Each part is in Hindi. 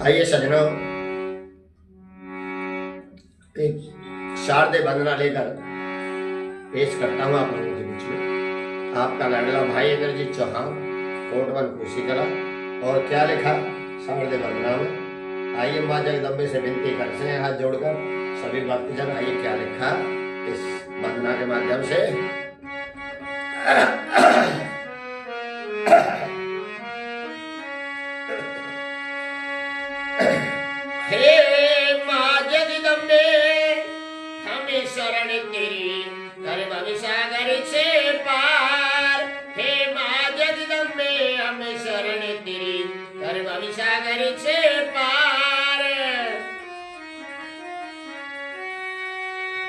आइए सजनों, एक शारदीय वंदना लेकर पेश करता हूँ आप लोगों के बीच में। आपका लाडला भाई इंद्रजीत चौहान, कोट 1 कुशीकला। और क्या लिखा शारदीय वंदना में, आइए माँ जगदम्बे से विनती करते हैं हाथ जोड़कर सभी भक्तजन। आइए क्या लिखा इस वंदना के माध्यम से। हे माँ जगदम्बे हमें शरण तेरी, कर भव सागर से पार। हे माँ जगदम्बे हमें शरण तेरी, कर भव सागर से पार।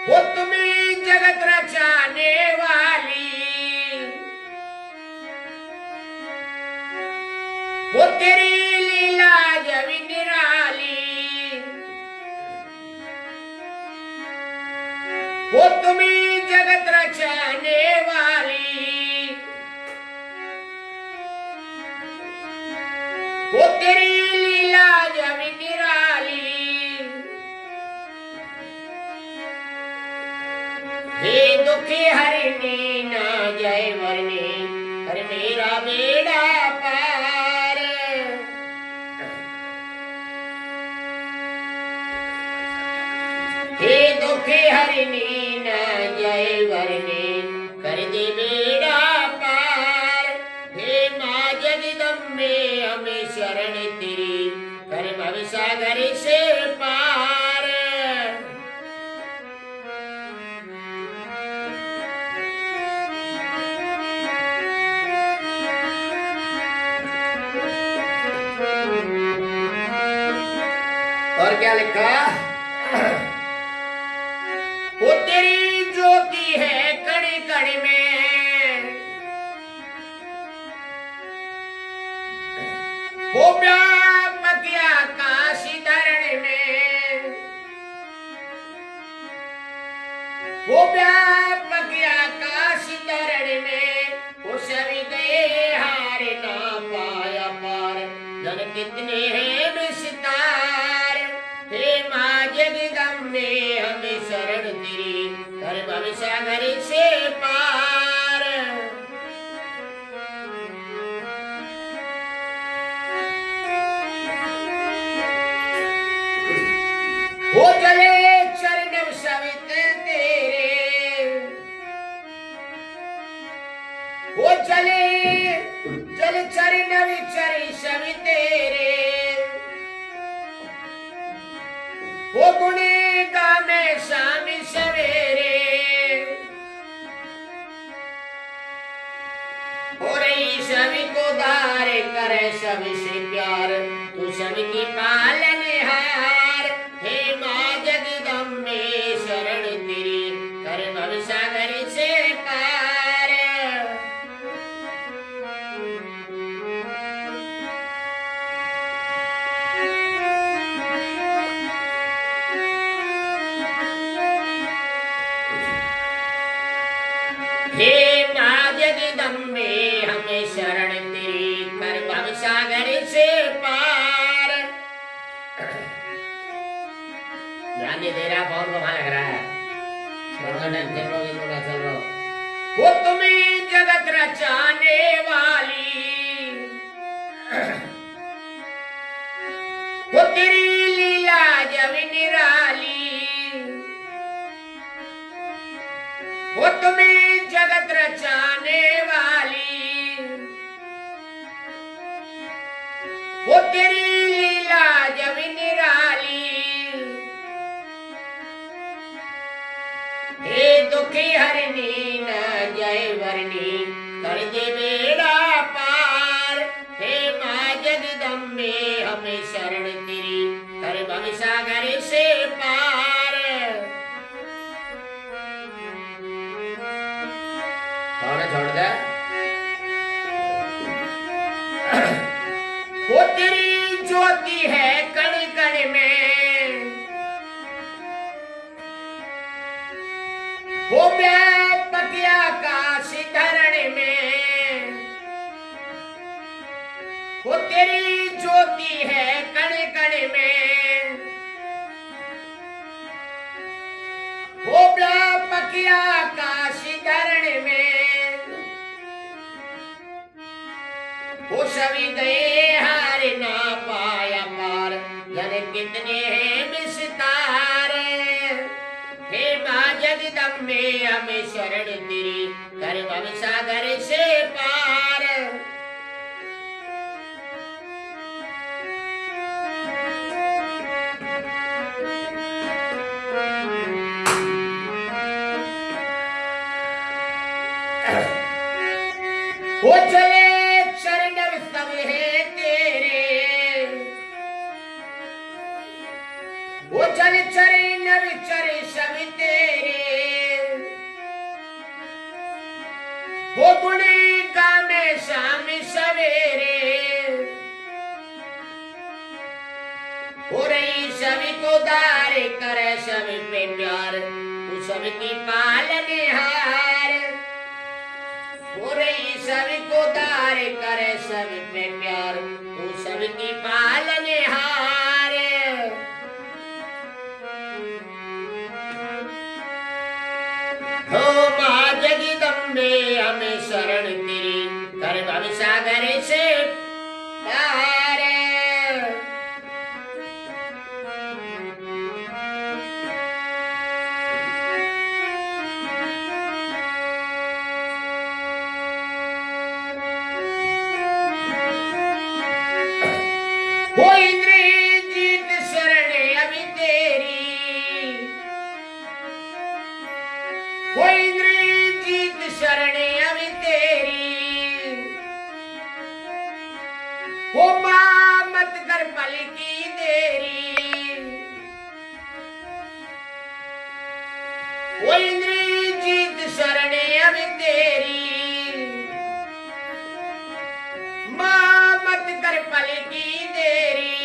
वो तुम्ही जगत रचाने वाली, वो तेरी लीला जब निराली। वो तुम्ही जगत रचाने वाली, वो तेरी लीला जब निराली। हे दुखी हरिणी ना जय वरनी, कर मेरा बेड़ा पार। हे दुखी हरिणी ना जय वरनी, कर दे बेड़ा पार। हे माँ जगदम्बे हमें शरण तेरी, कर भव सागर से पार। और क्या लिखा, वो तेरी ज्योति है कण कण में, वो व्यापक आकाश धरण में। वो व्यापक आकाश धरण में, वो सभी गए हार ना पाया पार। जन कितने हैं विस्तार। हे माँ जगदम्बे हमें शरण तेरी, कर भव सागर से पार। वो जले चरण सवित तेरे, वो जले जल चरण विचर सवि तेरे। वो गुणे गामे शाम सवेरे, हो रही सभी को दार करे सभी से प्यार। तू सभी की पालनहार। हे माँ जगदम्बे शरण तेरी, कर भव सागर से पार। हे माँ जगदम्बे हमें शरण तेरी, कर भव सागर से पार। ध्यान नहीं दे रहा, बहुत वहां लग रहा है। चल रहा। वो तुम्ही जगत रचाने वाली, वो तेरी लीला जब निराली। वो तुम्ही जगत रचाने वाली, वो तेरी लीला जब निराली। हे दुखी हरिणी ना जय वरनी, कर दे बेड़ा पार। हे माँ जगदम्बे हमें शरण तेरी, कर भव सागर से पार। छोड़ दे। वो तेरी ज्योति है कण कण में, वो व्यापक आकाश धरण में। वो तेरी ज्योति है कण कण सभी गए हार ना पाया पार, जाने कितने हैं विस्तार। हे माँ जगदम्बे हमें शरण तेरी, कर भव सागर से पार। वो चले चरण सब है तेरे, वो चल चरण चर सब तेरे। वो गुणी गाने शाम सवेरे, हो रही सभी को दार करे सब पे प्यार, तू सबकी पालनहार। हो रही सभी को दार करे सब पे प्यार, तू सबकी पालनहार। हो माँ जगदम्बे हमें शरण तेरी, कर भव सागर से पार। वो इंद्रजीत शरण अभी तेरी, वो इंद्रजीत शरण अभी तेरी। वो माँ मत कर पल की देरी, वो इंद्रजीत शरण अभी तेरी। माँ मत कर पल की देरी,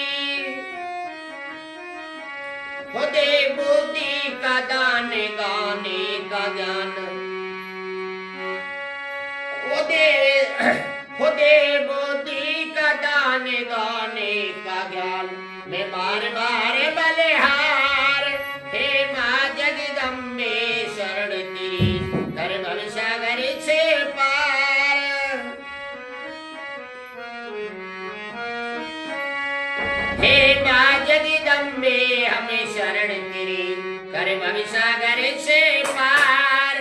हो दे बुद्धि का दान गाने का ज्ञान। हो दे बुद्धि का दान गाने का ज्ञान, मैं बार बार बलिहार। हे माँ जगदम्बे शरण तेरी, कर भव सागर से पार। हे माँ जगदम्बे हमें शरण तेरी, कर भव सागर से पार।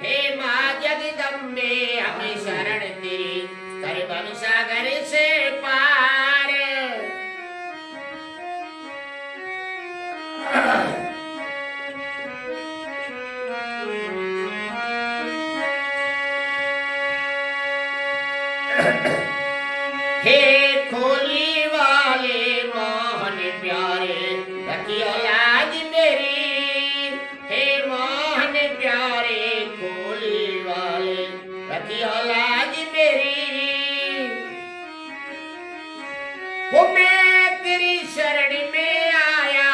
हे माँ जगदम्बे हमें शरण तेरी, कर भव सागर से पार। हे खोली वाले मोहन प्यारे, रखियो लाज मेरी। हे मोहन प्यारे खोली वाले, रखियो लाज मेरी। वो मैं तेरी शरण में आया,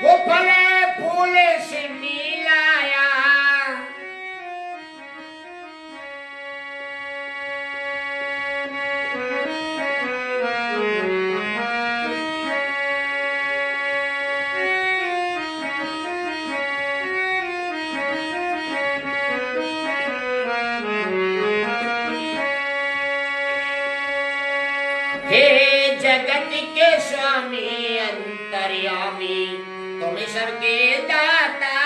वो फले फूले से मिलाया। हे जगत के स्वामी अंतर्यामी, तुम सबके दाता।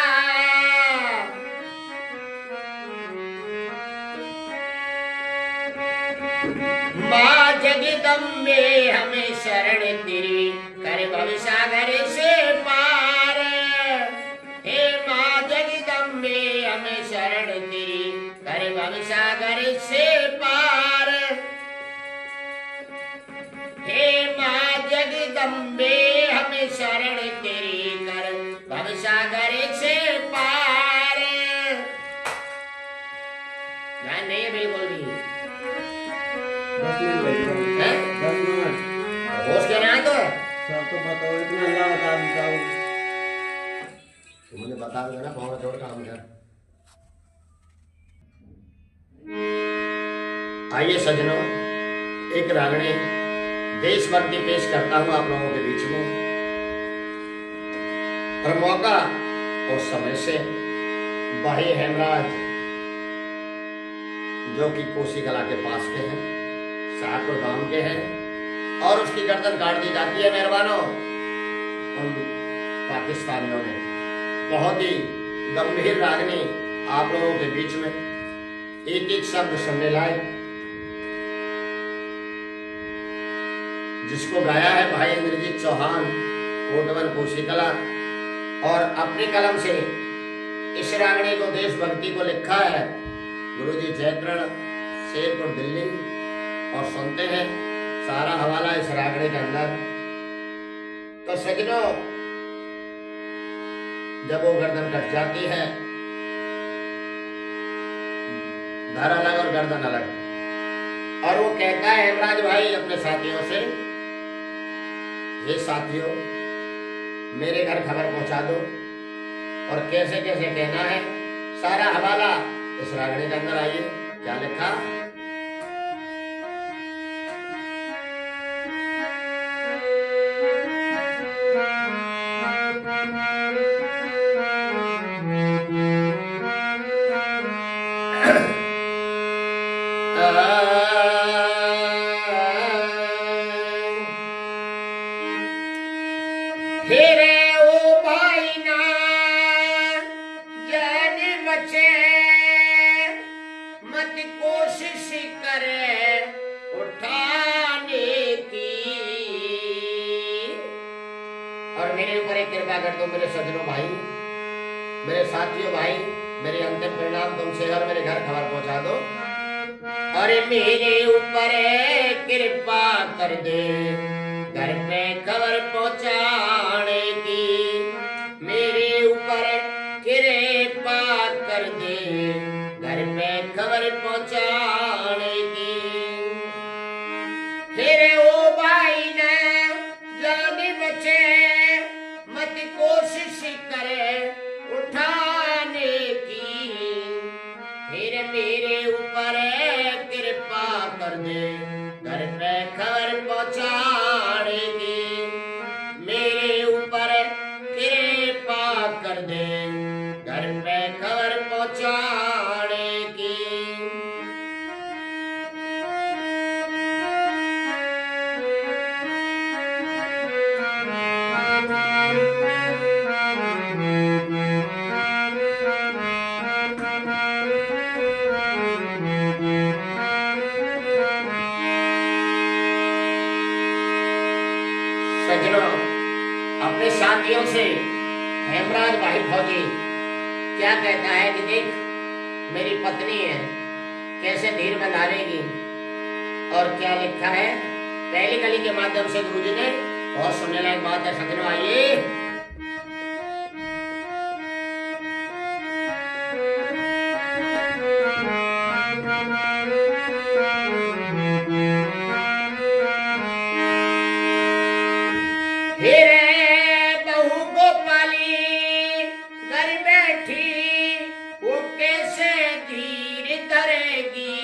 माँ जगदम्बे हमें शरण तेरी, कर भव सागर से पार। हे माँ जगदम्बे हमें शरण तेरी, कर भव सागर से पार। हे माँ जगदम्बे हमें शरण तेरी, कर भव सागर से पार। ध्यान नहीं है बिल्कुल भी। 10 मिनट हैं? 10 मिनट होश क्या ना तो सब तो बताओ, इतना अल्लाह बता देता हूँ। तुमने बता दिया ना, भाव छोड़ काम कर। आइए सजनों, एक रागणी देशभक्ति पेश करता हूं आप लोगों के बीच में। और मौका और समय से भाई हेमराज जो कि कोसी कला के पास के हैं, शाहपुर गांव के हैं, और उसकी गर्दन काट दी जाती है मेहरबानों उन पाकिस्तानियों ने। बहुत ही गंभीर रागनी आप लोगों के बीच में, एक एक शब्द सुनने लायक, जिसको गाया है भाई इंद्रजीत चौहान, कोटवन कोसी कला, और अपनी कलम से इस रागनी को, देशभक्ति को लिखा है गुरुजी जयकरण, शेरपुर दिल्ली। और सुनते हैं सारा हवाला इस रागनी के अंदर। तो सजनों, जब वो गर्दन कट जाती है, धर अलग और गर्दन अलग, और वो कहता है हेमराज भाई अपने साथियों से, ये साथियों मेरे घर खबर पहुंचा दो। और कैसे कैसे कहना है, सारा हवाला इस रागनी के अंदर। आइए क्या लिखा। फिरे ओ भाई ना जान बचे, मत कोशिश करे उठाने की। और मेरे ऊपर एक कृपा कर दो मेरे सज्जनों भाई, मेरे साथियों भाई, मेरे अंतिम परिणाम तुमसे, और मेरे घर खबर पहुंचा दो। अरे मेरे ऊपर कृपा कर दे घर पे खबर पहुंचाने की। मेरे ऊपर कृपा कर दे घर पे खबर पहुंचाने की। फिर ओ भाई ने जान बचे, मत कोशिश करे उठाने की। फिर मेरे ऊपर कृपा कर दे घर पे खबर पहुंचाने की। मेरे ऊपर कृपा कर दे घर पे खबर पहुंचाने की। सज्जनों, अपने साथियों से हेमराज भाई फौजी क्या कहता है कि देख मेरी पत्नी है, कैसे धीर बंधारेगी। और क्या लिखा है पहली कली के माध्यम से गुरुजी ने। बहुत सुनने लायक बात है सज्जनों, आइए। फिरे बहू को पाली घर बैठी, वो कैसे धीर धरेगी।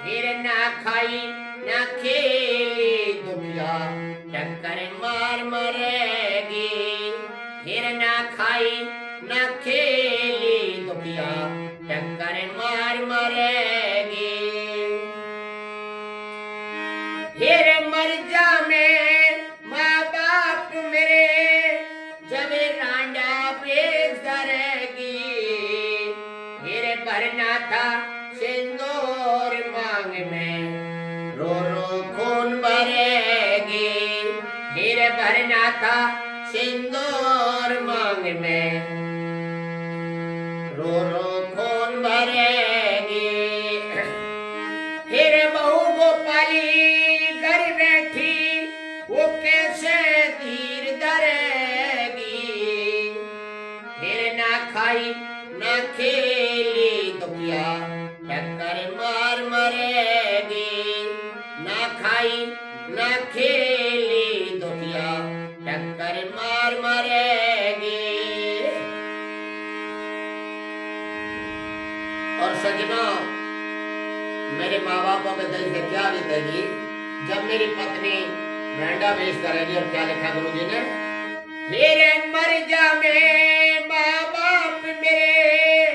फिर ना खाई ना खेली दुनिया, टक्कर मार मरेगी। फिर ना खाई ना खेली दुनिया, टक्कर मार मरेगी। फिर मर जा में माँ बाप मेरे, जब रांडा बेच करेगी। फिर भरना था सिंदूर मांग में, रो रो खून भरेगी। फिर भरना था सिंदूर मांग में, रो रो खून भरेगी। फिर बहू गोपाली घर बैठी, वो कैसे धीर धरेगी। फिर ना खाई ना खेली दुनिया, टक्कर मार मरेगी। ना खाई ना खेली दुनिया, टक्कर मार मरेगी। और सज्जनों, मेरे माँ बापों के दिल से क्या बीतेगी जब मेरी पत्नी मेंढा बेच करेगी। और क्या लिखा गुरुजी ने, फिर मर जा में माँ बाप मेरे,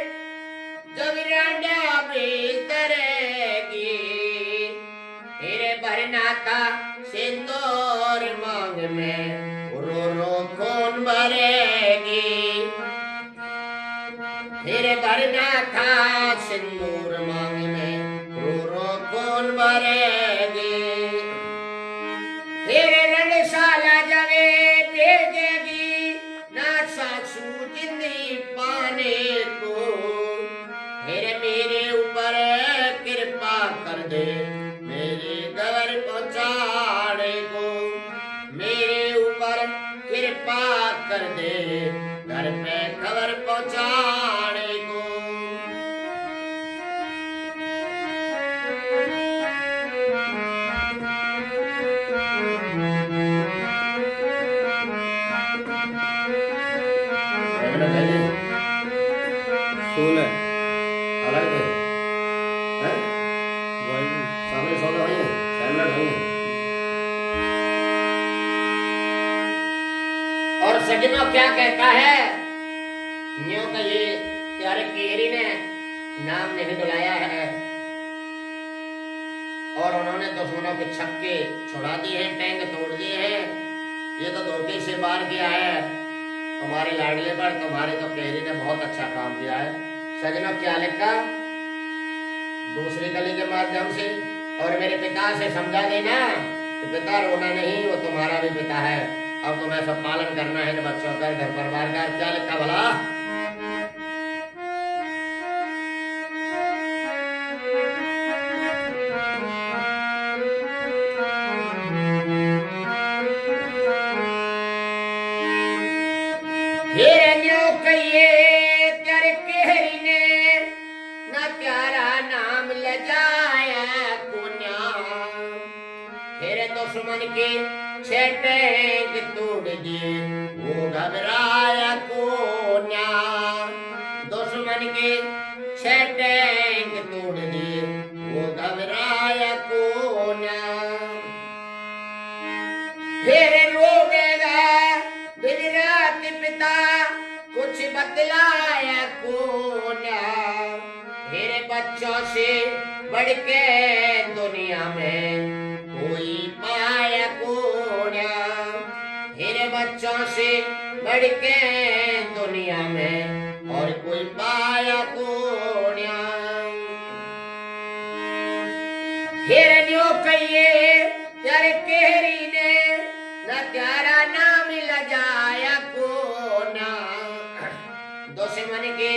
जब रांडा बेच भरना था सिंदूर मांग में, रो रो कौन भरेगी। फिर भरना था सिंदूर मांग में, रो रो कौन भरेगी। फिर रणशाला जवे भेजेगी ना सासू जिंदगी पाने को। फिर मेरे ऊपर कृपा कर दे मेरे घर पहुंचाने को। मेरे ऊपर कृपा कर दे घर पे खबर पहुंचाने को। सोल है अलग है हैं? वही सामने 16 हुई है, 7 मिनट हुई है। और सजनों क्या कहता है, न्यू का ये प्यारे केरी ने नाम नहीं बुलाया है और उन्होंने दुश्मनों के छक्के छुड़ा दिए हैं, टैंक तोड़ दिए हैं। ये तो धोखे से बार किया है तुम्हारे लाडले पर। तुम्हारे तो केरी ने बहुत अच्छा काम किया है। सजनों क्या लिखा, दूसरी कली के माध्यम से और मेरे पिता से समझा देना कि पिता रोना नहीं, वो तुम्हारा भी पिता है। अब तुम्हें सब पालन करना है बच्चों का, घर परिवार का। क्या लिखा भला, कहिए तेरे केहरी ने ना प्यारा नाम लजाया कुन्या। तेरे दुश्मन के छेटेंग तोड़ दिए वो घबराया कोन्या। दुश्मन के छेटेंग तोड़ दिए वो घबराया कोन्या। फिर रोवेगा दिन रात पिता कुछ बतलाया कोन्या। मेरे बच्चों से बढ़ के दुनिया में कोई पाया कोन्या। मेरे बच्चों से बढ़ के दुनिया में और कोई पाया कोन्या। हिरण्यो कहिए तेरे केहरी ने न प्यारा नाम लजाया कोन्या। दुश्मन के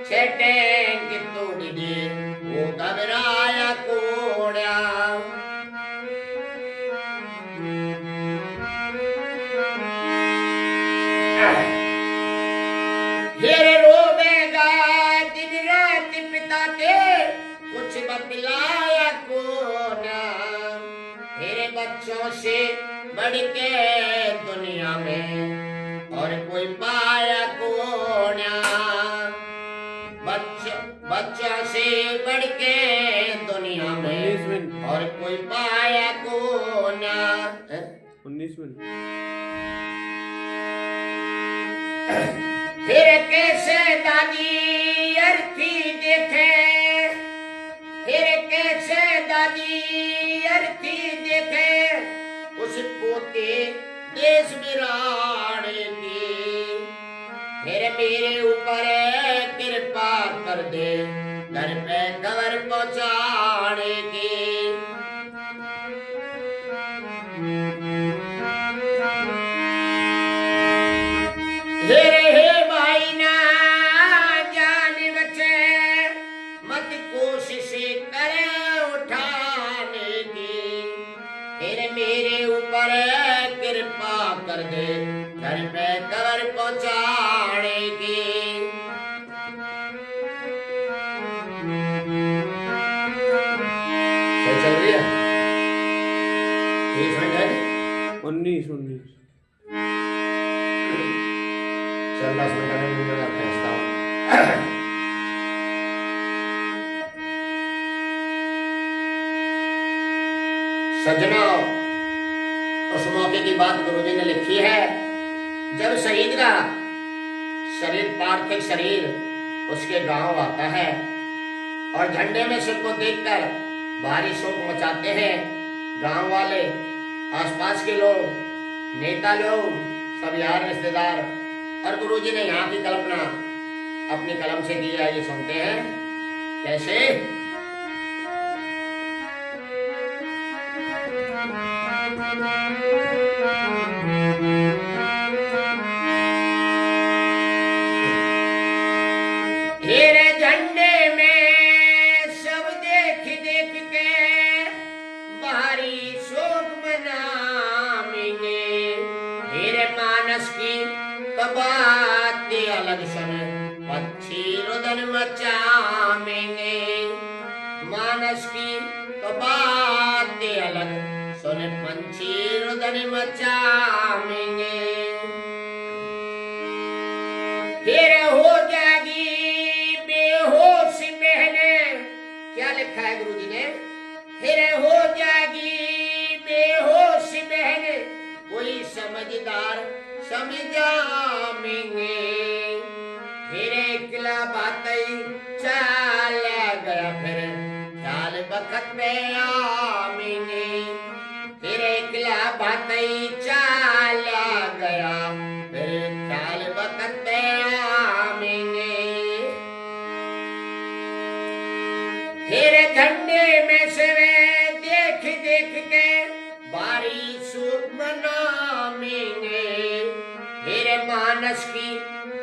छेटेंग तोड़ दिए वो घबराया कोन्या। फिर रोवेगा दिन रात पिता के कुछ बतलाया कोन्या। मेरे बच्चों से बढ़ के दुनिया में और कोई पाया कोन्या। बच्चों से बढ़ के दुनिया में और कोई पाया कोन्या। 19 मिनट। फिर कैसे दादी अर्थी देखे, फिर कैसे दादी अर्थी देखे उस पोते देश बिराने की। फिर मेरे ऊपर कृपा कर दे घर पे खबर पहुंचाने की। हे भाई ना जान बचे मत कोशिश करे उठाने की। फिर मेरे ऊपर कृपा कर दे घर पे खबर पहुंचाने की। सही चल रही है 30 मिनट है 19 चल 10 मिनट में मैं भेजता हूँ। सज्जनों, उस मौके की बात गुरुजी ने लिखी है जब शहीद का शरीर, पार्थिव शरीर उसके गांव आता है और झंडे में सिर को देखकर भारी शोक मचाते हैं। गांव वाले, आसपास के लोग, नेता लोग, सब यार रिश्तेदार, और गुरुजी ने यहाँ की कल्पना अपनी कलम से की है। ये सुनते हैं कैसे। हेरे झंडे में सब देख देख के बाहरी शोक मनाएंगे। हेरे मानस की तो बात अलग सुन पक्षी रुदन मचाएंगे। मानस की तो बात अलग सुन पंछी रुदन मचाएंगे। फिर हो जाएगी बेहोश बहने। क्या लिखा है गुरुजी ने। फिर हो जाएगी बेहोश बहने, कोई समझदार समझाएंगे। फिर एकला बातें चला गया, फिर ख्याल वक्त में आएंगे। फिर एकला बातें चला गया, फिर ख्याल वक्त में आएंगे। फिर झंडे में से वे देख देख के बारी सुख मनाएंगे। फिर मानस की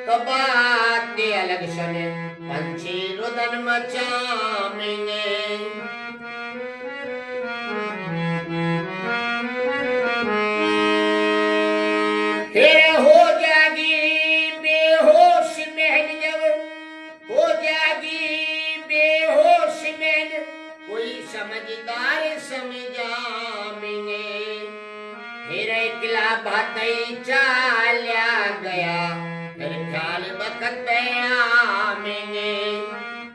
तो बात अलग सुने पंछी रुदन मचाएंगे। फिर हो जाएगी बेहोश बहन, जब हो जाएगी बेहोश बहन, कोई समझदार समझाएंगे। फिर एकला बातें चला गया, फिर ख्याल वक्त में आएंगे।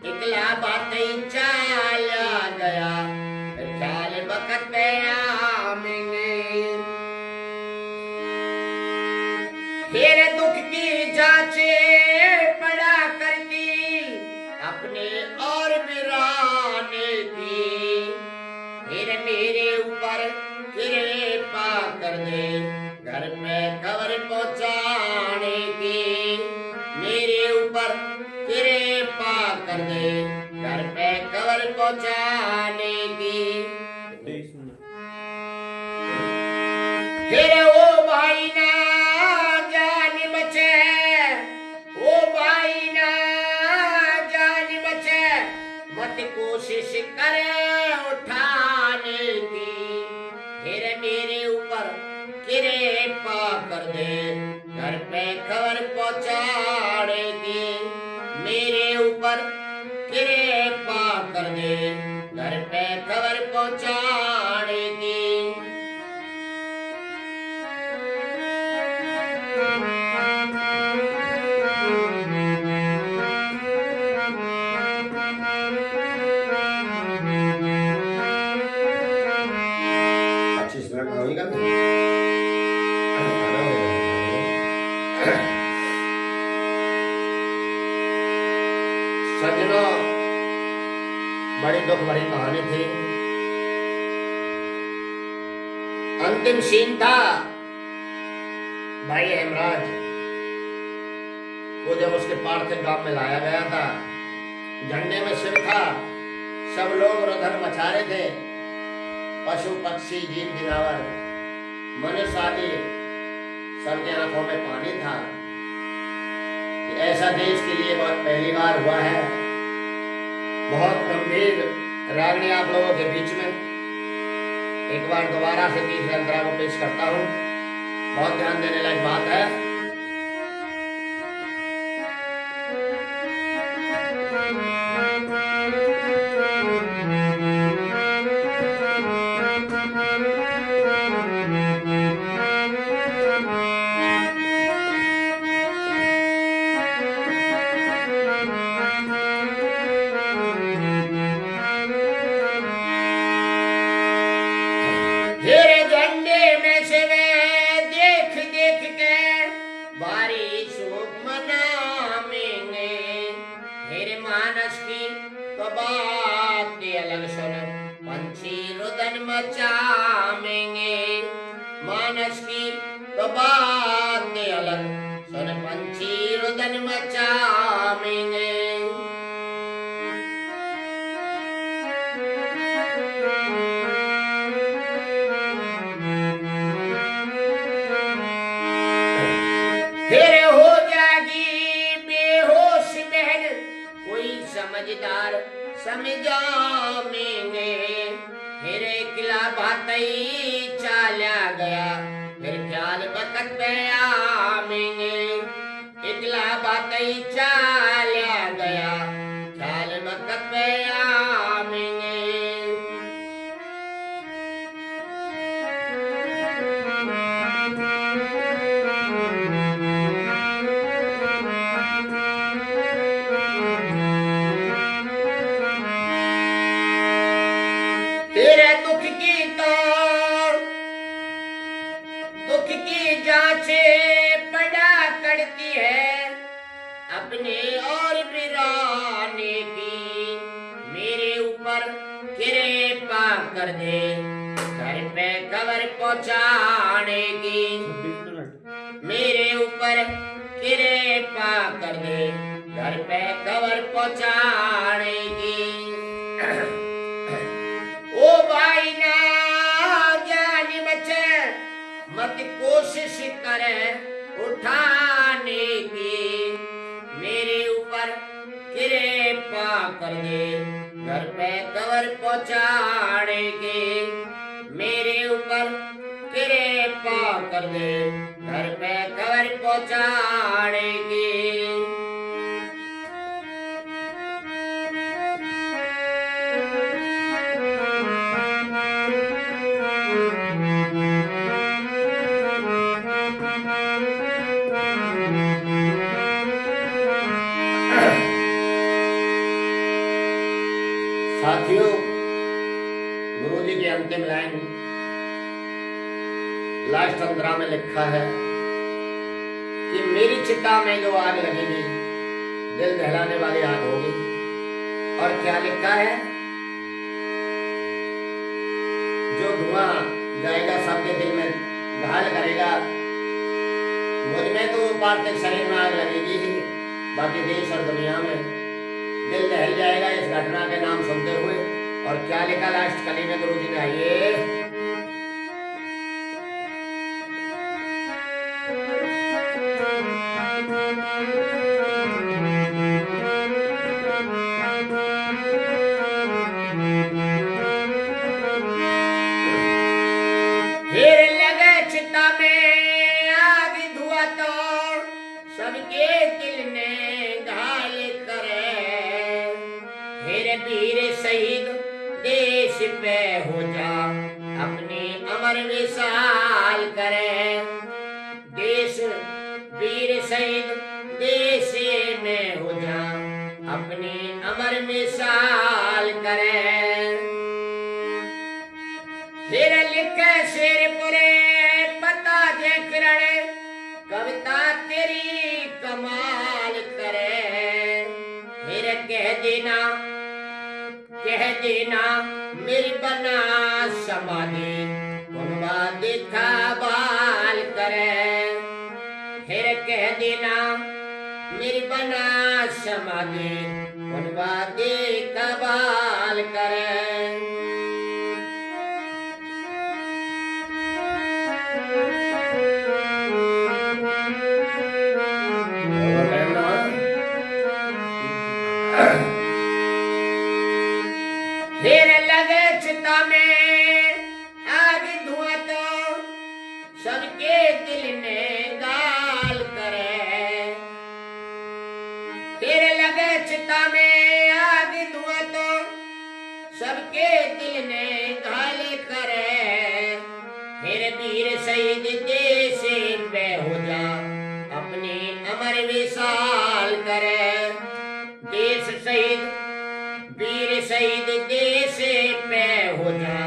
एकला बातें चला गया, फिर ख्याल वक्त में आएंगे। फिर दुख की जांचे पड़ा करती अपने और वीराने की। फिर मेरे ऊपर कृपा कर दे घर में खबर पहुंचाने की। मेरे ऊपर कृपा कर दे घर पे खबर पहुंचाने की। 23 में। फिर ओ भाई ना जान बचे, ओ भाई ना जान बचे, मत कोशिश करे उठाने की। फिर मेरे ऊपर कृपा कर दे घर पे खबर पहुंचाने की। मेरे ऊपर कृपा कर दे घर पे खबर पहुंचाने की। अच्छी से बैठना होगा ना। सज्जनों, बड़ी दुख भरी कहानी थी। अंतिम सीन था भाई हेमराज को जब उसके पार्थिव गांव में लाया गया था। झंडे में सिर था, सब लोग रुदन मचा रहे थे। पशु पक्षी जीव जनावर मनुष्य आदि सबके आंखों में पानी था। ऐसा देश के लिए बहुत पहली बार हुआ है। बहुत गंभीर रागनी आप लोगों के बीच में एक बार दोबारा से तीसरे अंतरा को पेश करता हूँ। बहुत ध्यान देने लायक बात है। झंडे में से वे देख देख के मचावेंगे। मानस की तो बात अलग, सुन पंछी रुदन मचावेंगे। फिर हो जाएगी बेहोश बहन, कोई समझदार समझावेंगे। फिर किला भातई चाला गया, फिर ख्याल बकत पे आवेंगे। इकला भातई चाला गया, ख्याल बकत पे आवेंगे। तेरे दुख की जांचे पड़ा करती है, अपने और बिराने की। मेरे ऊपर कृपा कर दे, घर पे खबर पहुंचाने की। 26 मिनट। मेरे ऊपर कृपा कर दे, घर पे खबर पहुंचाने की। ओ भाई ना जान बचे, मत कोशिश करे उठाने की। मेरे ऊपर कृपा कर दे, घर पे खबर पहुंचाने की। मेरे ऊपर कृपा कर दे, घर पे खबर पहुंचाने की। साथियों, गुरु जी की अंतिम लाइन लास्ट अंतरा में लिखा है कि मेरी चिता में जो आग लगेगी, दिल दहलाने वाली आग होगी। और क्या लिखा है? जो धुआं जाएगा सबके दिल में घायल करेगा। मुझ में तो पार्थिव शरीर में आग लगेगी ही, बाकी देश और दुनिया में दिल दहल जाएगा इस घटना के नाम सुनते हुए। और क्या लिखा लास्ट कली में गुरु जी ने? आइए, फिर लगे चिता में आग, धुआं तो सबके दिल में घायल करे। फिर वीर शहीद देश पे हो जा, अपनी अमर मिसाल करे। देश वीर शहीद देश में हो जा, अपनी अमर मिसाल करे। फिर लिखे शेर पुरे पता जे किरण, कविता तेरी कमाल करे। फिर कह देना मेरी बना समाधि, कुनबा देखा बाल करे। फिर कह देना मेरी बना समाधि, कुनबा देखा बाल करे। फिर लगे चिता में आग, धुआं तो सबके दिल में गाल करे। फिर लगे चिता में आग, धुआं तो सबके दिल में घायल करे। फिर वीर शहीद देश पे हो जा, अपनी अमर विशाल करे। देश शहीद वीर शहीद देश पे हो जा,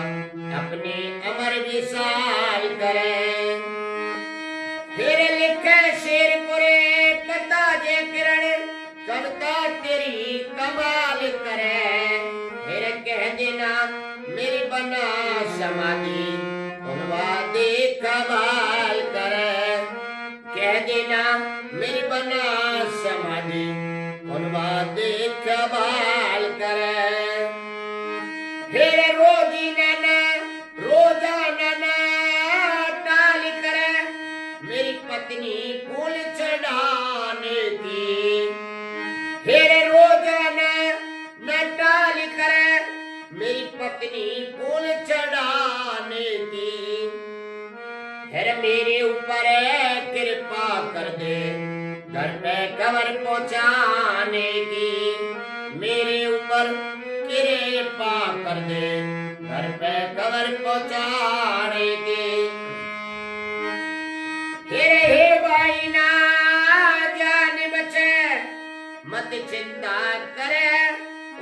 अपनी अमर विशाल करे। फिर लिखे शेर पुरे पता जे किरण, कविता तेरी कमाल करे। फिर कह देना मेरी बना समाधि उनवादे कमाल करे, कह देना मेरी बना समाधि उनवादे कमाल करे। फिर रोजाना टाल करे मेरी पत्नी फूल चढ़ाने की। फिर रोजाना न टाल करे मेरी पत्नी फूल चढ़ाने की। फिर मेरे ऊपर कृपा कर दे घर पे कवर पहुंचाने की। मेरे ऊपर कृपा कर दे घर पे कवर पहुंचाने की। हे भाई ना जान बचे मत चिंता करे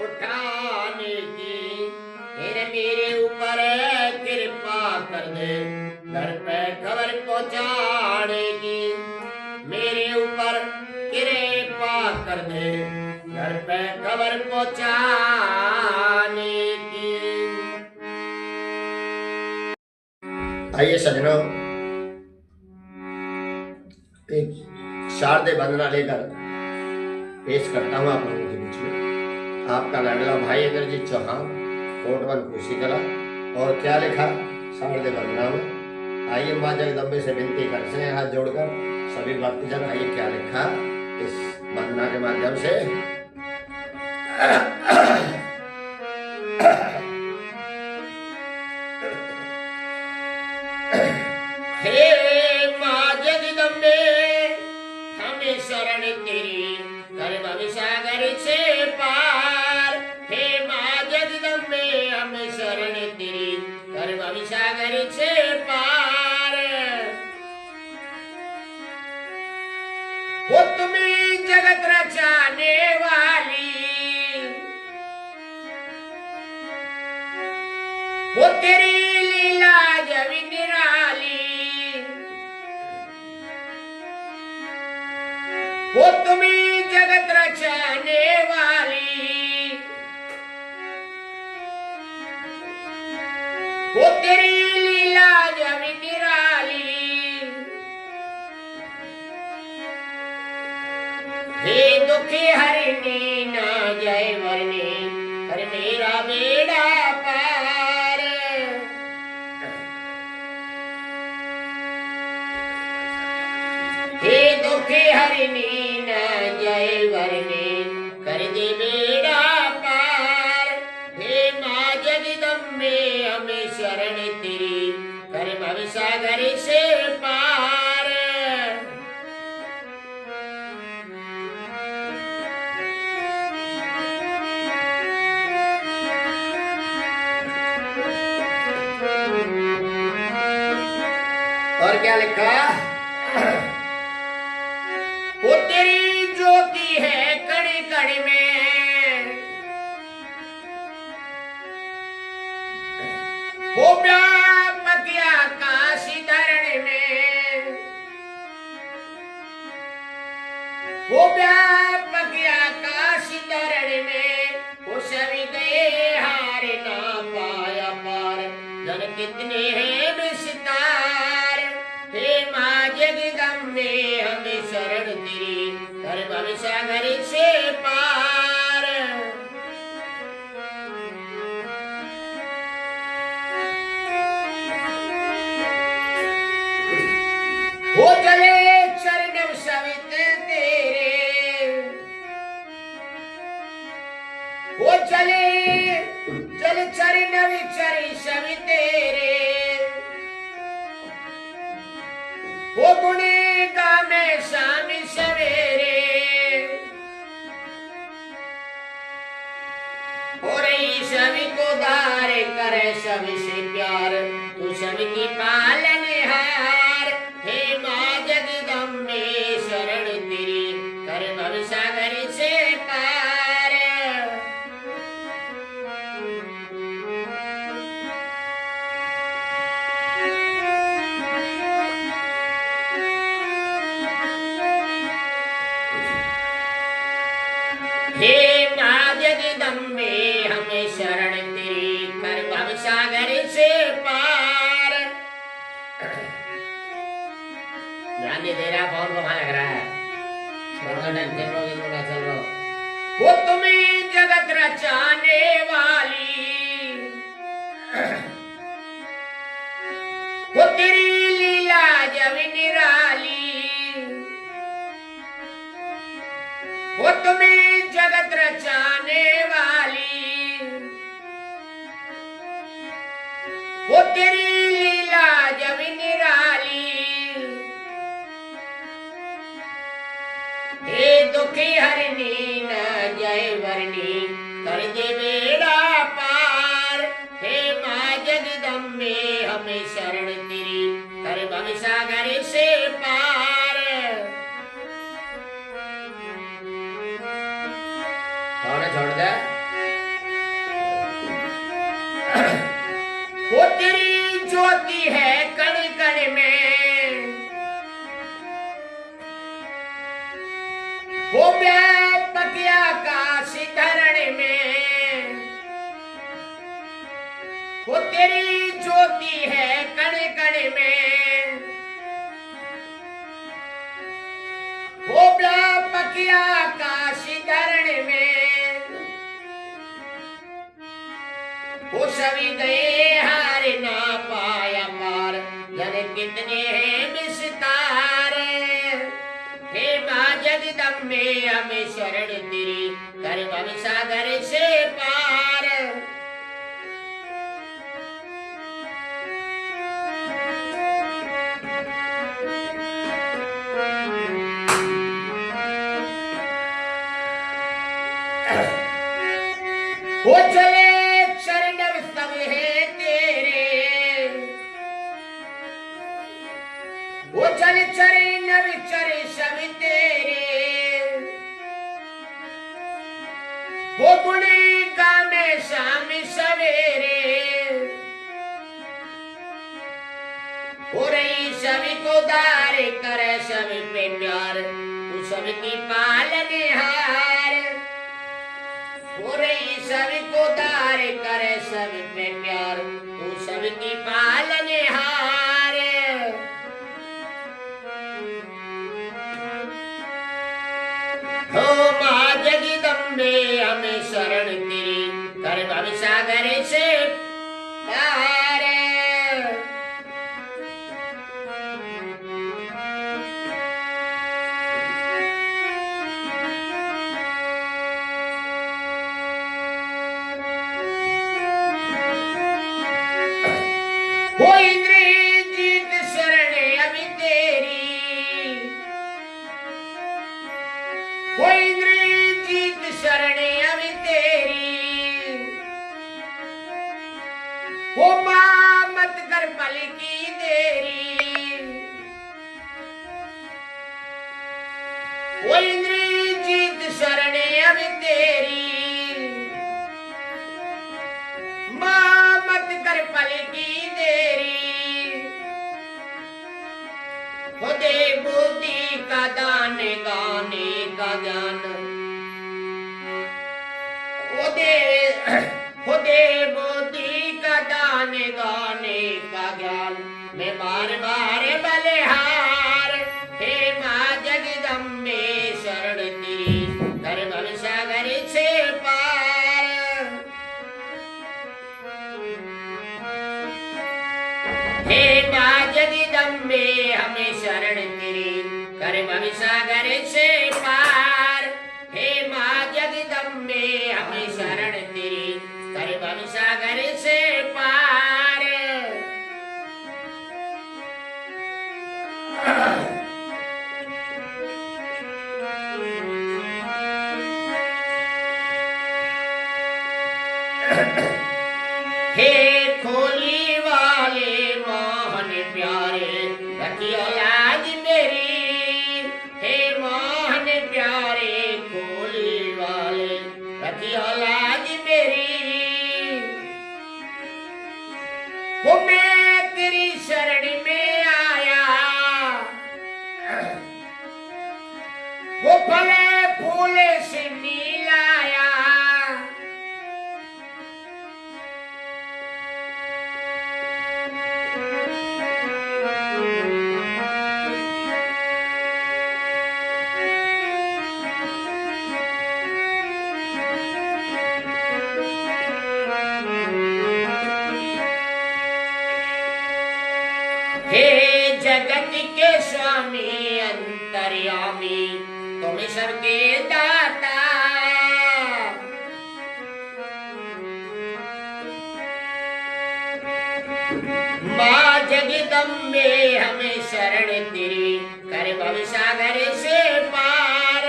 उठाने की। फिर मेरे ऊपर कृपा कर दे घर पे खबर पहुंचाने की। मेरे ऊपर कृपा कर दे घर पे खबर पहुंचाने की। आइए सजनों, एक शारदे वंदना लेकर पेश करता हूँ आप लोगों के बीच में आपका लाडला भाई इंद्रजीत चौहान, कोटवन कुशीतला। और क्या लिखा शारदे वंदना में, आइए माँ जगदम्बे से विनती करते हैं हाथ जोड़कर सभी भक्तजन। आइए क्या लिखा इस वंदना के माध्यम से। हे माँ जगदम्बे हमें शरण तेरी कर भवसागर से पार। हे माँ जगदम्बे हमें शरण तेरी कर भवसागर से पार। वो तुम्हें जगत रचाने वाली, वो तेरी लीला जब निराली। वो तुम्हें जगत रचाने वाली, वो तेरी लीला जब निराली। हे दुखी हरिणी ना जय वरनी कर मेरा बेड़ा पार। हे दुखी हरिणी ना जय वरनी कर दे बेड़ा पार। हे माँ जगदम्बे हमें शरण तेरी कर भवसागर से पार। और क्या लिखा, वो तेरी ज्योति है कड़ी कड़ी में, वो व्यापक आकाश धरण में। वो व्यापक आकाश धरण में, वो सभी गए हार ना पाया पार। जन कितने हैं विस्तार। हे माँ जगदम्बे हमें शरण तेरी कर भवसागर से पार। वो चले चरण सवित तेरे, वो चले चल चरण विचरी सवि तेरे। वो गुणे गामे शाम सवेरे, हो रही सभी को दार करे सभी से प्यार। तू सभी की पालनहार। हे माँ जगदम्बे शरण तेरी कर भवसागर से पार। हे माँ जगदम्बे हमें शरण तेरी कर भवसागर से पार। ध्यान नहीं दे रहा, फोन को वहां लग रहा है। छोड़ो टेंशन लो, इसको ना चल रहा। वो तुम्हें जगत रचाने वाली, वो तेरी लीला जब निराली, वो तुम्हें जगत रचाने वाली, वो तेरी लीला जब निराली। हे दुखी हरनी न जय वरनी, कर दे बेड़ा पार। हे माँ जगदम्बे हमें शरण तेरी, कर भव सागर से पार। छोड़ दे। वो तेरी ज्योति है कण कण में, वो व्यापक आकाश धरण में। वो तेरी ज्योति है कण कण में, वो व्यापक आकाश धरण में। वो सभी गए हार ना पाया पार, जाने कितने हैं विस्तार। हे माँ जगदम्बे हमें शरण तेरी, कर भव सागर से पार। वो चले शरणव सब है तेरे, वो चल चरणव चर सब तेरे। वो गुणी गामे शाम सवेरे, हो रही सभी को दार करे सब पे प्यार। तू सबकी पालनहार, हो रही सभी को दार करे सब पे प्यार। तू सबकी पालनहार। हो माँ जगदम्बे हमें शरण तेरी, कर भव सागर से पार। वो इंद्रजीत शरण अभी तेरी, वो इंद्रजीत शरण अभी तेरी। वो माँ मत कर पल की देरी, वो इंद्रजीत शरण अभी तेरी। माँ मत कर पल की देरी, हो दे बुद्धि का दान गाने का ज्ञान। हो दे बुद्धि का दान गाने का ज्ञान। मैं बार बार बलिहार, हे माँ जगदम्बे शरण तेरी, कर भव सागर से पार। हे माँ जगदम्बे हमें शरण तेरी, कर भव सागर से पार। हे माँ जगदम्बे हमें शरण तेरी, कर भव सागर से पार। हे खोली वाले मोहन प्यारे, रखियो लाज मेरी। हे मोहन प्यारे हे जगत के स्वामी अंतर्यामी तुम सबके दाता। माँ जगदम्बे हमें शरण तेरी कर भवसागर से पार।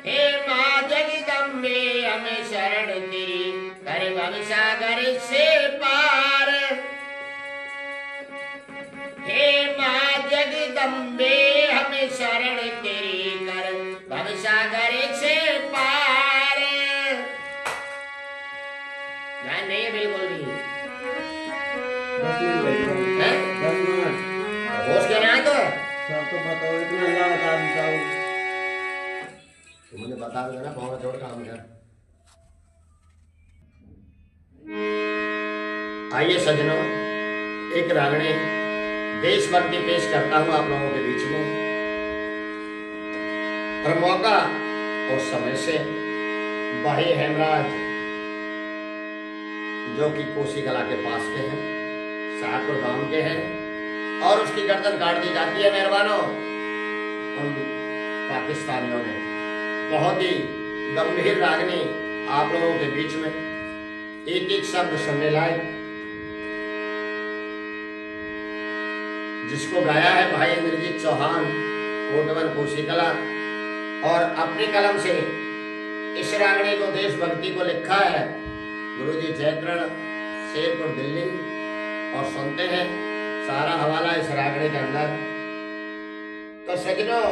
हे माँ जगदम्बे हमें शरण तेरी कर भवसागर से पार। हे माँ जगदम्बे हमें शरण तेरी कर भवसागर से पार। ध्यान नहीं है बिल्कुल भी। 10 मिनट लगेगा। हैं? 10 मिनट। होश क्या ना तो सब तो बताओ, इतना अल्लाह बता बताओ। तुमने बता दिया ना बहुत जोर काम कर। आइए सजनों, एक रागणी देशभक्ति पेश करता हूं आप लोगों के बीच में। और मौका और समय से भाई हेमराज जो कि कोसी कला के पास के हैं, शाहपुर गांव के हैं, और उसकी गर्दन काट दी जाती है मेहरबानों उन पाकिस्तानियों ने। बहुत ही गंभीर रागनी आप लोगों के बीच में, एक एक शब्द सुनने लायक, जिसको गाया है भाई इंद्रजीत चौहान कोटवन कोसी कला, और अपनी कलम से इस रागनी को देशभक्ति को लिखा है गुरुजी जयतरण शेरपुर दिल्ली। और सुनते हैं सारा हवाला इस रागनी के अंदर। तो सजनों,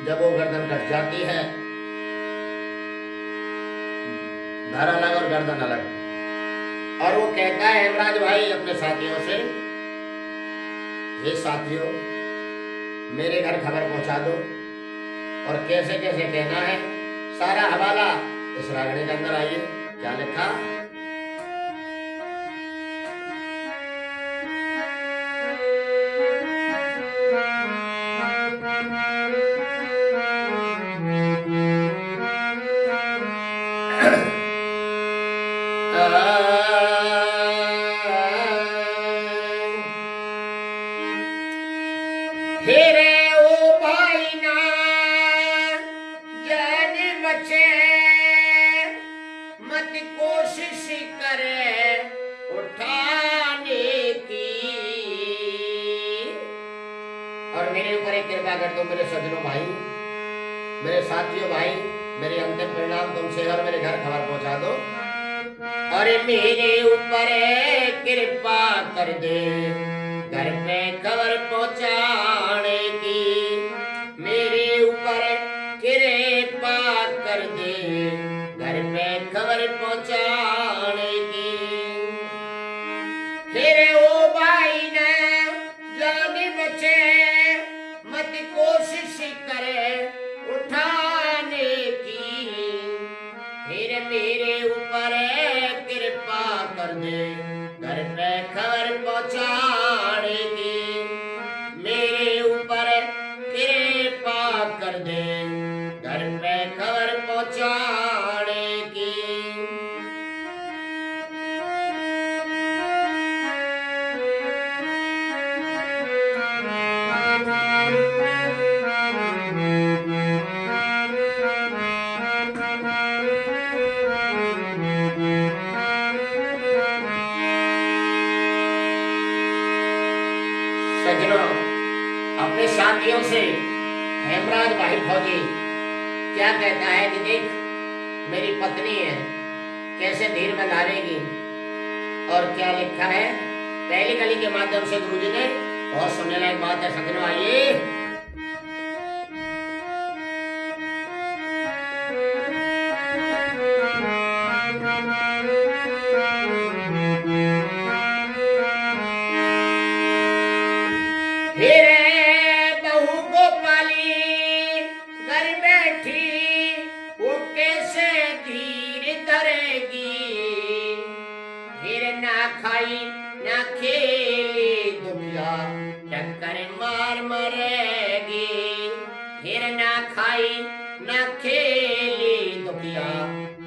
जब वो गर्दन कट जाती है, धर अलग और गर्दन अलग, और वो कहता है हेमराज भाई अपने साथियों से, हे साथियों मेरे घर खबर पहुंचा दो। और कैसे कैसे कहना है सारा हवाला इस रागनी के अंदर। आइए क्या लिखा। हेरे ओ भाई ना जान बचे, मत कोशिश करे उठाने की। और मेरे ऊपर एक कृपा कर दो मेरे सज्जनों भाई, मेरे साथियों भाई, मेरे अंतिम परिणाम तुमसे और मेरे घर खबर पहुंचा दो। अरे मेरे ऊपर कृपा कर दे घर पे खबर पहुंचाने की। मेरे ऊपर कृपा कर दे घर पे खबर पहुंचाने की। फिर ओ भाई ने जान बचे, मत कोशिश करे उठाने की। फिर मेरे ऊपर कृपा कर दे घर पे खबर पहुंचाने की। मेरे ऊपर कृपा कर दे घर पे खबर पहुंचाने की। सज्जनों, अपने साथियों से हेमराज भाई फौजी क्या कहता है कि देख मेरी पत्नी है, कैसे धीर बंधारेगी। और क्या लिखा है पहली कली के माध्यम से गुरुजी ने। बहुत सुनने लायक बात है सज्जनों, आइए। हेरे बहू को पाली घर बैठी, वो कैसे धीर धरेगी। फिर ना खाई ना खेली दुनिया टक्कर मार मरेगी। फिर ना खाई ना खेली दुनिया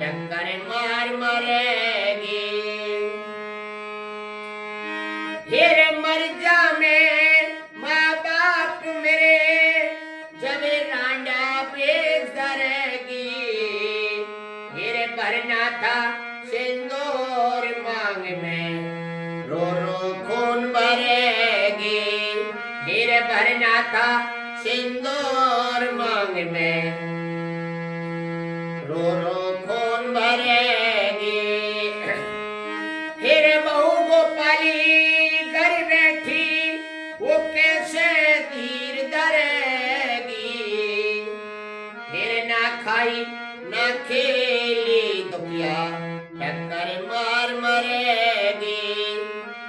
टक्कर मार मरेगी। फिर मर जा मैं माँ बाप मेरे जब रांडा बेच करेगी। फिर भरना था सिंदूर मांग में रो रो खून भरेगी। फिर भरना था सिंदूर मांग में रो रो खून भरेगी। फिर बहू गोपाली घर बैठी वो कैसे धीर धरेगी। फिर ना खाई ना खेली दुखिया टक्कर मार मरेगी।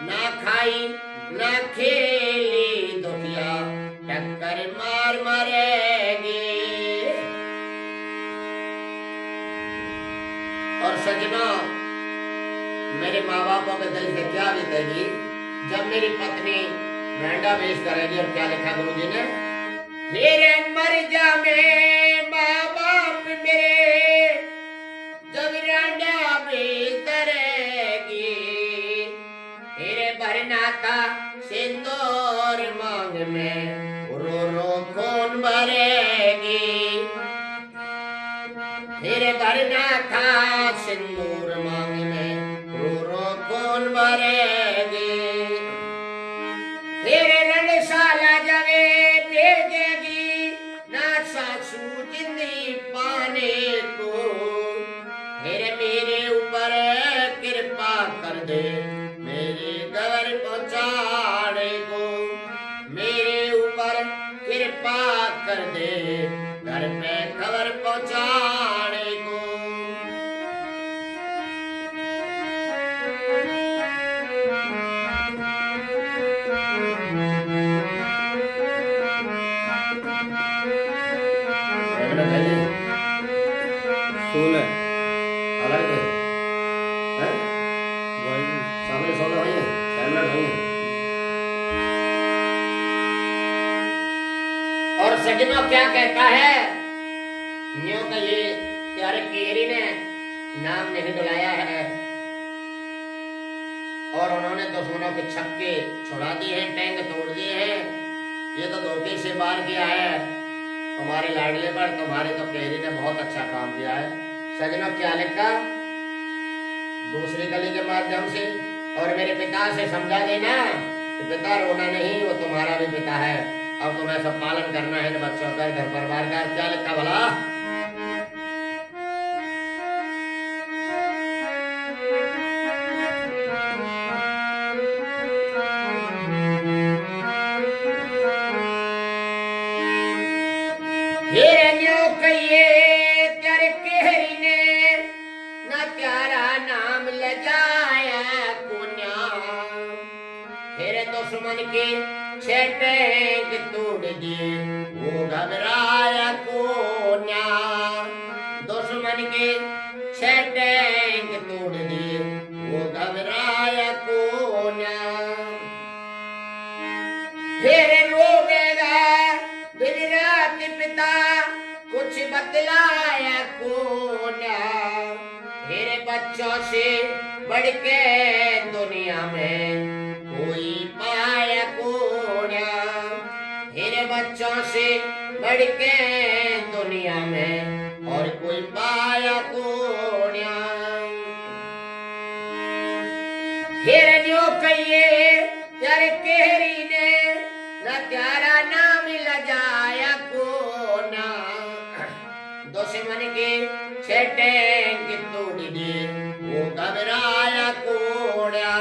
ना खाई ना खेली दुखिया टक्कर मार मरेगी। और सजना मेरे माँ बापों के दिल से क्या बीतेगी जब मेरी पत्नी मेंढा बेच करेगी। और क्या लिखा गुरु जी ने, मेरे मर जा मैं माँ बाप मेरे जब रांडा बेच करेगी। तेरे भरना था सिंदूर मांग में रो रो खून भरेगी। फिर भरना था सिंदूर मांग में रो रो खून भरेगी। फिर रणशाला जगे भेजेगी ना सासू जिंदगी पाने को। फिर मेरे ऊपर कृपा कर दे मेरे घर पहुंचाने को। मेरे ऊपर कृपा कर दे घर पे खबर पहुंचाने को। सोलह अलग है हैं? वही सामने 16 हुई है, 6 मिनट हुई है। और सजनों क्या कहता है, न्यू का ये प्यारे केरी ने नाम नहीं बुलाया है और उन्होंने दुश्मनों के छक्के छुड़ा दिए हैं, टैंक तोड़ दिए हैं। ये तो धोखे से बार किया है तुम्हारे लाडले पर। तुम्हारे तो केरी ने बहुत अच्छा काम किया है। सजनों क्या लिखा, दूसरी गली के माध्यम से और मेरे पिता से समझा देना कि पिता रोना नहीं, वो तुम्हारा भी पिता है। अब तुम्हें सब पालन करना है बच्चों का, घर परिवार का। क्या लिखा भला, कहिए तेरे केहरी ने न प्यारा नाम लजाया कुन्या। तेरे दुश्मन के छेटेंग तोड़ दिए वो घबराया कोन्या। दुश्मन के छेटेंग तोड़ दिए वो घबराया कोन्या। फिर रोवेगा दिन रात पिता कुछ बतलाया कोन्या। मेरे बच्चों से बढ़ के दुनिया में कोई पाया कोन्या। मेरे बच्चों से बढ़ के दुनिया में और कोई पाया कोन्या। हिरण्यो कहिए तेरे केहरी ने न प्यारा नाम लजाया कोन्या। दुश्मन के छेटेंग तोड़ दिए वो घबराया कोन्या।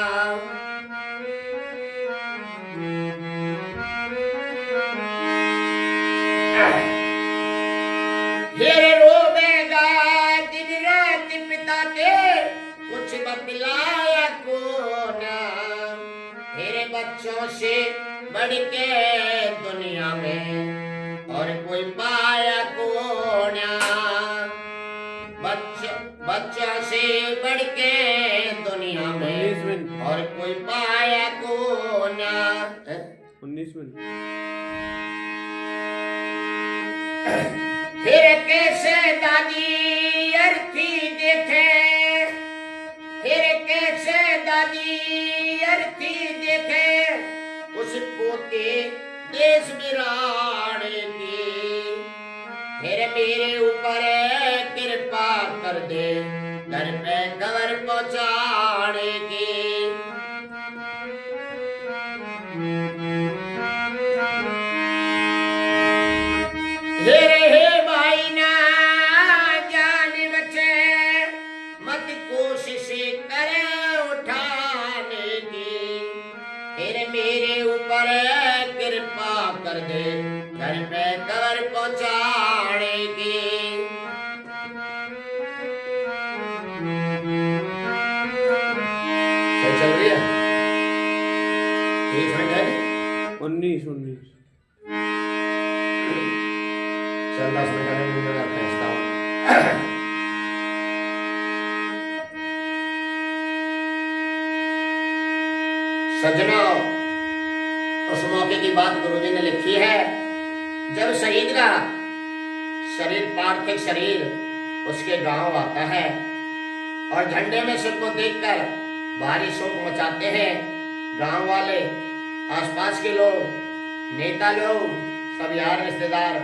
फिर रोवेगा दिन रात पिता के कुछ बतलाया कोन्या। मेरे बच्चों से बढ़ के दुनिया में और कोई पाया कोन्या। बच्चों से बढ़ के दुनिया में और कोई पाया कोन्या। 19 मिनट। फिर कैसे दादी अर्थी देखे, फिर कैसे दादी अर्थी देखे। होते देश बिराने की, फिर मेरे ऊपर कृपा कर दे घर पे खबर पहुंचाने की। हे भाई ना जान बचे, मत कोशिश करे उठाने की, फिर मेरे ऊपर कृपा कर दे घर पे खबर पहुंचाने की। सही चल रही है? 30 मिनट है? 19 चल 10 मिनट में मुझे फैसला हो। सज्जनों, उस मौके की बात गुरुजी ने लिखी है जब शहीद का शरीर, पार्थिव शरीर उसके गांव आता है और झंडे में सिर को देखकर भारी शोक मचाते हैं गांव वाले, आसपास के लोग, नेता लोग, सब यार रिश्तेदार।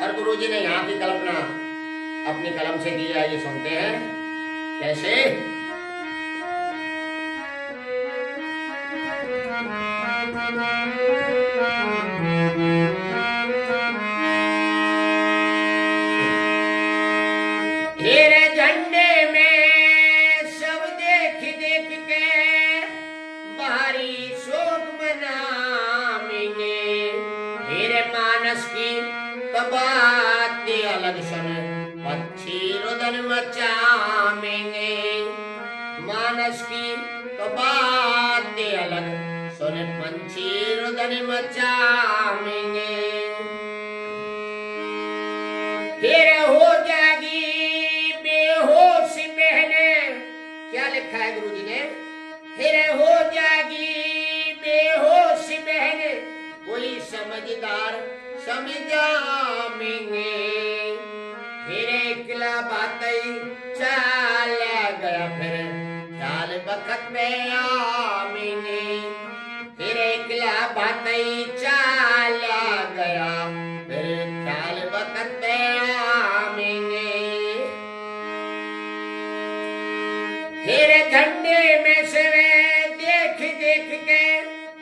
और गुरुजी ने यहाँ की कल्पना अपनी कलम से की है, ये सुनते हैं कैसे। तेरे झंडे में सब देख देख के भारी शोक मनाएंगे, तेरे मानस की तो बात अलग सुन पक्षी रुदन मचाएंगे, मानस की तो बात अलग सुन पंछी रुदन मचाएंगे। फिर हो जाएगी बेहोश बहने, क्या लिखा है गुरुजी ने, फिर हो जाएगी बेहोश बहने, कोई समझदार समझाएंगे, फिर एकला बातें चल गया, फिर ख्याल वक्त में आएंगे, फिर एकला बातें चल गया, फिर ख्याल वक्त में आएंगे। फिर झंडे में से देख देख के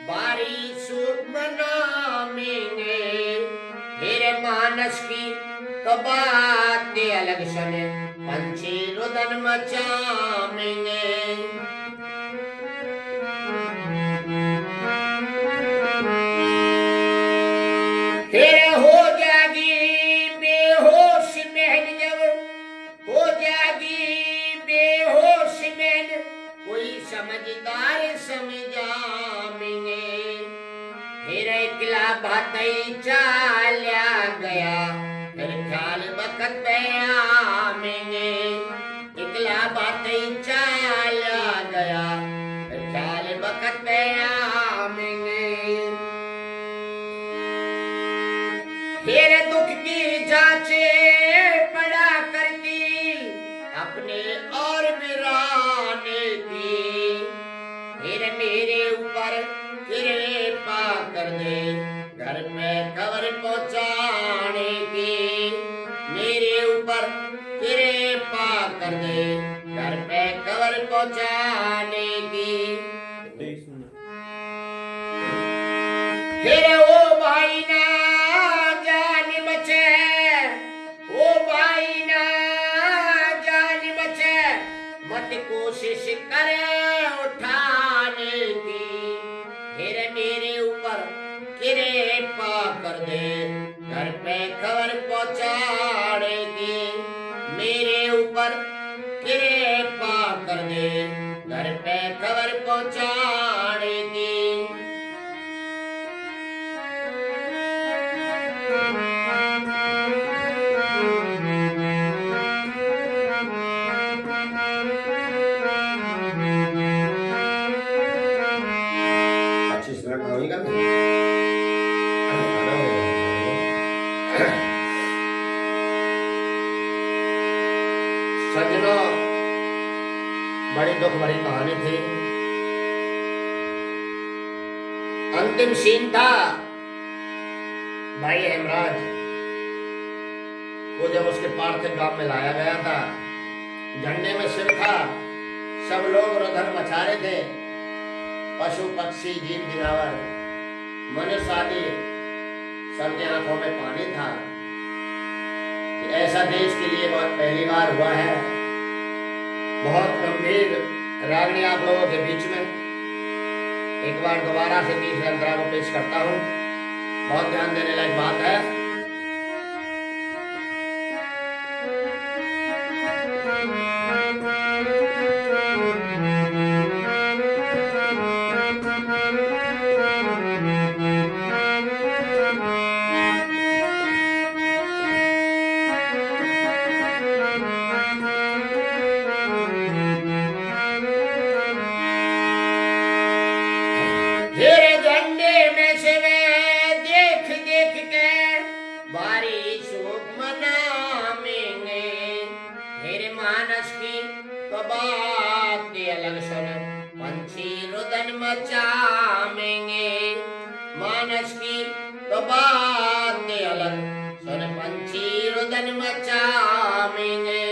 बारी सूख मनाएंगे, फिर मानस की तो बात अलग सुने पंछी रुदन मचाएंगे। फिर हो जाएगी बेहोश बहन, जब हो जाएगी बेहोश बहन, कोई समझदार समझाएंगे, फिर एकला बातें चला गया, फिर ख्याल वक्त में आएंगे, एकला बातें चला गया, फिर ख्याल वक्त में आएंगे। फिर दुख की जांचे पड़ा करती अपने और बिराने की, फिर मेरे ऊपर कृपा कर दे घर में खबर पहुंचाने की, मेरे ऊपर कृपा कर दे घर पे खबर पहुंचाने की। 23 मिनट। फिर ओ भाई ना जान बचे, ओ भाई ना जान बचे, मत कोशिश करे उठाने की, फिर मेरे ऊपर कृपा कर दे घर पे खबर पहुंचाने की, मेरे ऊपर कृपा कर दे घर पे खबर पहुंचाने की। सज्जनों, बड़ी दुख भरी कहानी थी। अंतिम सीन था भाई हेमराज को जब उसके पार्थिव गांव में लाया गया था, झंडे में सिर था, सब लोग रुदन मचा रहे थे, पशु पक्षी जीव जनावर मनुष्य आदि सबके आंखों में पानी था कि ऐसा देश के लिए बहुत पहली बार हुआ है। बहुत गंभीर रागनी आप लोगों के बीच में एक बार दोबारा से तीसरे अंतरा को पेश करता हूँ। बहुत ध्यान देने लायक बात है। तेरे झंडे में से वे देख देख के बारिश मनाएंगे। तेरे मानस की तो बात अलग सुन, पंछी रुदन मचाएंगे। मानस की तो बात अलग सुन, पंछी रुदन मचाएंगे।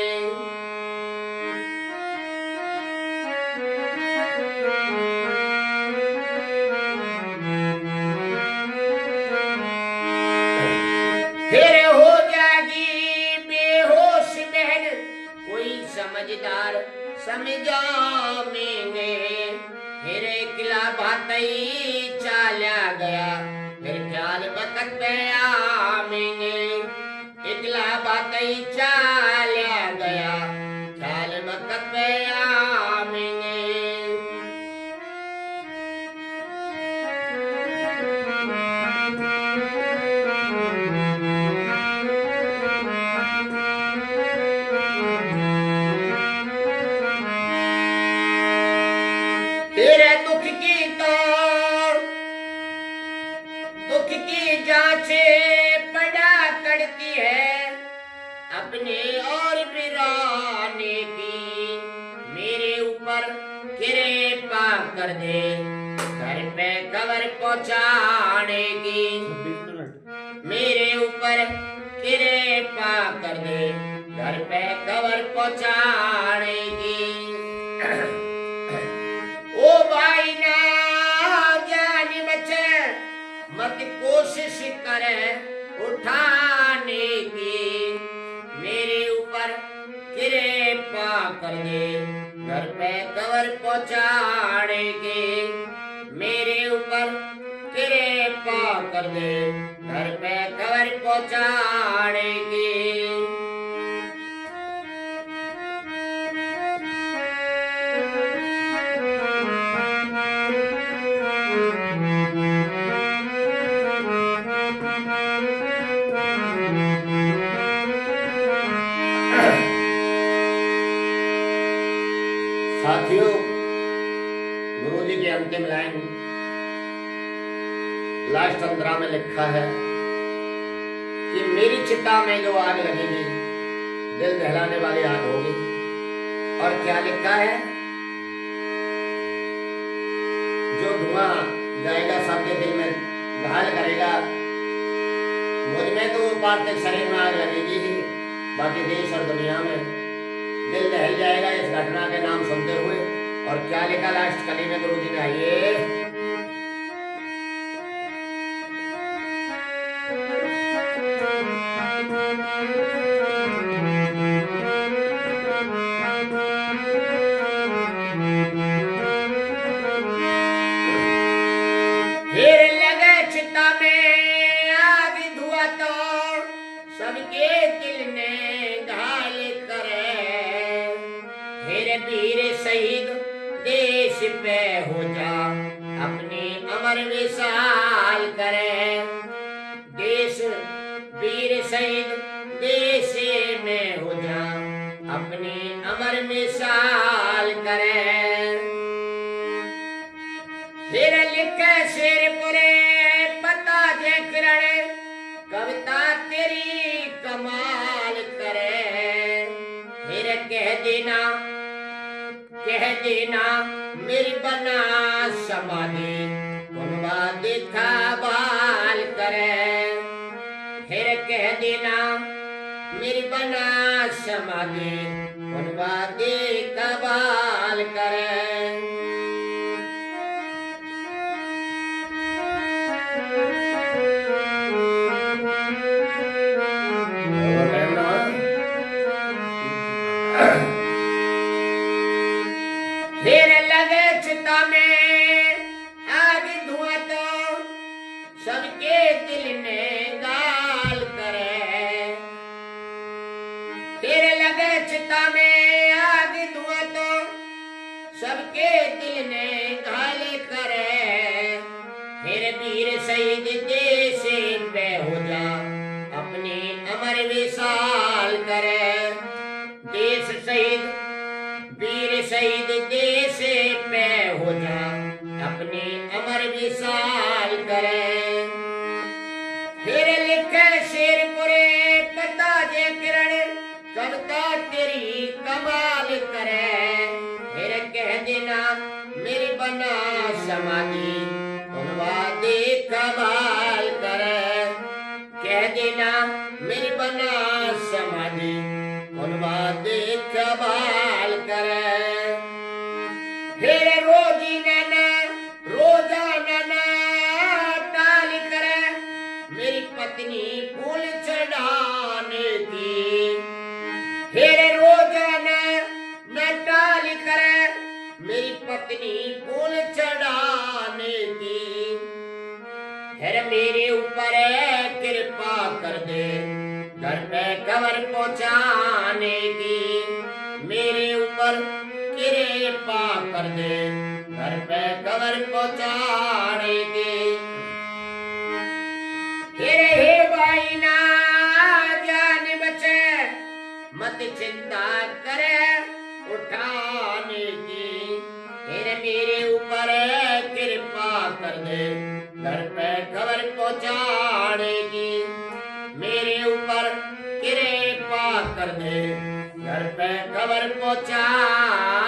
फिर हो जाएगी बेहोश बहन, कोई समझदार समझाएंगे। फिर किला भातई चाला गया, फिर ख्याल बकत पे आएंगे। इकला भातई चाला गया, ख्याल बकत पे आएंगे। तेरे दुख की जांच पड़ा करती है, अपने और बिराने की। मेरे ऊपर कृपा कर दे, घर पे खबर पहुंचाने की। 26 मिनट। मेरे ऊपर कृपा कर दे, घर पे खबर पहुंचाने की। ओ भाई ना जान बचे, मत कोशिश करे उठाने की। मेरे ऊपर कृपा कर दे, घर पे खबर पहुंचाने की। मेरे ऊपर कृपा कर दे, घर पे खबर पहुंचाने की। साथियों, गुरु जी की अंतिम लाइन लास्ट अंतरा में लिखा है कि मेरी चिता में जो आग लगेगी, दिल दहलाने वाली आग होगी। और क्या लिखा है? जो धुआं जाएगा सबके दिल में घायल करेगा। मुझ में तो पार्थिव शरीर में आग लगेगी ही, बाकी देश और दुनिया में दिल दहल जाएगा इस घटना के नाम सुनते हुए। और क्या लिखा लास्ट कली में गुरु जी ने? आइए, फिर लगे चिता में आग धुआं तो सबके दिल ने घायल करे। फिर वीर शहीद देश पे हो जा, अपनी अमर विशाल करे। देश वीर शहीद देश में हो जा, अपनी अमर मिसाल करे। फिर लिखे शेर पुरे पता जे किरण, कविता तेरी कमाल करे। फिर कह देना मेरी बना समाधि, कुनवा दे कह देना मेरी बना समाधि बनवा दे कबाल करे। फिर लगे चिता में आग धुआं तो सबके दिल में गाल करे। फिर लगे चिता में आग धुआं तो सबके दिल में घायल करे। फिर वीर शहीद देश पे हो जा अपनी अमर विशाल करे। देश शहीद वीर शहीद देश पे हो जा अपनी अमर विशाल करे। फिर लिखे शेर पुरे पता जे किरण कविता तेरी कमाल करे। फिर कह देना मेरी बना समाधि बनवा दे कमाल करे। कह देना मेरी बना समाधि बनवा दे कमाल करे। फिर रोजाना टाल करे मेरी पत्नी फूल चढ़ाने की। फिर रोजाना न टाल करे मेरी पत्नी फूल चढ़ाने की। फिर मेरे ऊपर कृपा कर दे घर पे कवर पहुंचाने की। मेरे ऊपर कृपा कर दे घर पे कवर पहुंचाने की। फिर हे भाई ना जान बचे मत चिंता करे उठाने की। फिर मेरे ऊपर कृपा कर दे घर पे खबर पहुंचाने की। मेरे ऊपर कृपा कर दे घर पे खबर पहुंचाने